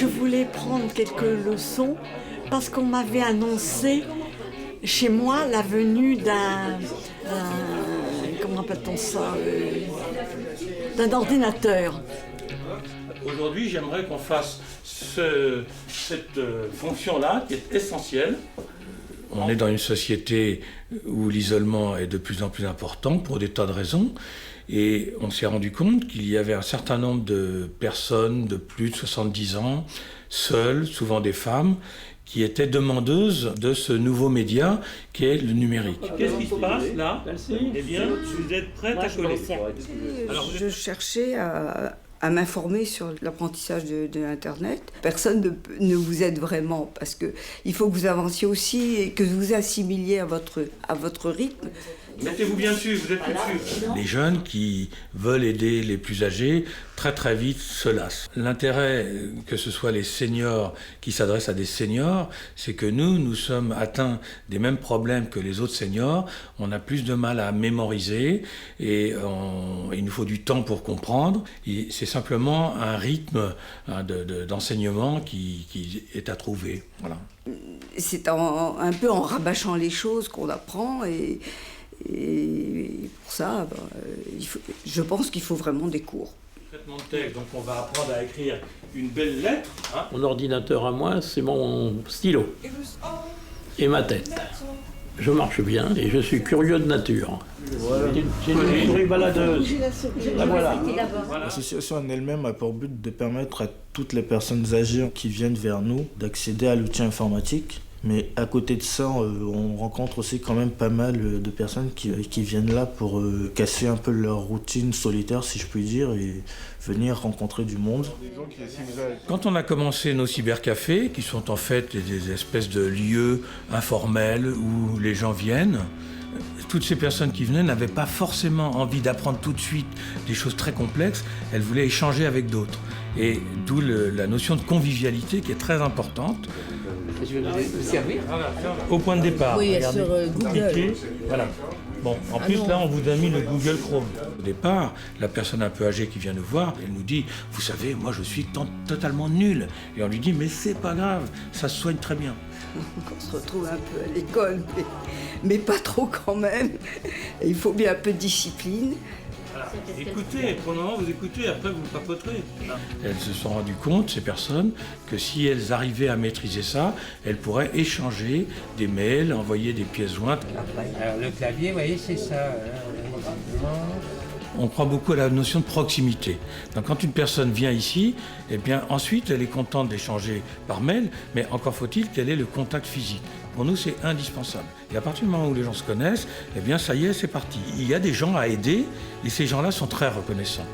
je voulais prendre quelques leçons parce qu'on m'avait annoncé chez moi la venue comment appelle-t-on ça, d'un ordinateur. Aujourd'hui, j'aimerais qu'on fasse cette fonction-là qui est essentielle. On est dans une société où l'isolement est de plus en plus important pour des tas de raisons. Et on s'est rendu compte qu'il y avait un certain nombre de personnes de plus de 70 ans, seules, souvent des femmes, qui étaient demandeuses de ce nouveau média qui est le numérique. Qu'est-ce qui se passe là ? Eh bien, vous êtes prête à coller. Alors, je cherchais à m'informer sur l'apprentissage de Internet. Personne ne vous aide vraiment parce qu'il faut que vous avanciez aussi et que vous assimiliez à votre rythme. Mettez-vous bien dessus, vous êtes tout dessus. Les jeunes qui veulent aider les plus âgés, très vite se lassent. L'intérêt que ce soit les seniors qui s'adressent à des seniors, c'est que nous sommes atteints des mêmes problèmes que les autres seniors. On a plus de mal à mémoriser et il nous faut du temps pour comprendre. Et c'est simplement un rythme d'enseignement qui est à trouver. Voilà. C'est un peu en rabâchant les choses qu'on apprend et pour ça, je pense qu'il faut vraiment des cours. Traitement de texte, donc on va apprendre à écrire une belle lettre. Mon ordinateur à moi, c'est mon stylo et ma tête. Je marche bien et je suis curieux de nature. Voilà. J'ai une souris baladeuse. La voilà. L'association en elle-même a pour but de permettre à toutes les personnes âgées qui viennent vers nous d'accéder à l'outil informatique. Mais à côté de ça, on rencontre aussi quand même pas mal de personnes qui viennent là pour casser un peu leur routine solitaire, si je puis dire, et venir rencontrer du monde. Quand on a commencé nos cybercafés, qui sont en fait des espèces de lieux informels où les gens viennent, toutes ces personnes qui venaient n'avaient pas forcément envie d'apprendre tout de suite des choses très complexes, elles voulaient échanger avec d'autres. Et d'où la notion de convivialité qui est très importante. Je vais vous servir. Au point de départ, Oui, regardez, sur Google. cliquez, voilà. Bon, en plus là, on vous a mis le Google Chrome. Au départ, la personne un peu âgée qui vient nous voir, elle nous dit « Vous savez, moi je suis totalement nul ». Et on lui dit « Mais c'est pas grave, ça se soigne très bien ». On se retrouve un peu à l'école, mais pas trop quand même. Et il faut bien un peu de discipline. Écoutez, pour le moment vous écoutez, après vous papoterez. Elles se sont rendues compte, ces personnes, que si elles arrivaient à maîtriser ça, elles pourraient échanger des mails, envoyer des pièces jointes. Alors le clavier, vous voyez, c'est ça. On croit beaucoup à la notion de proximité. Donc quand une personne vient ici, eh bien ensuite elle est contente d'échanger par mail, mais encore faut-il qu'elle ait le contact physique. Pour nous, c'est indispensable. Et à partir du moment où les gens se connaissent, eh bien ça y est, c'est parti. Il y a des gens à aider et ces gens-là sont très reconnaissants.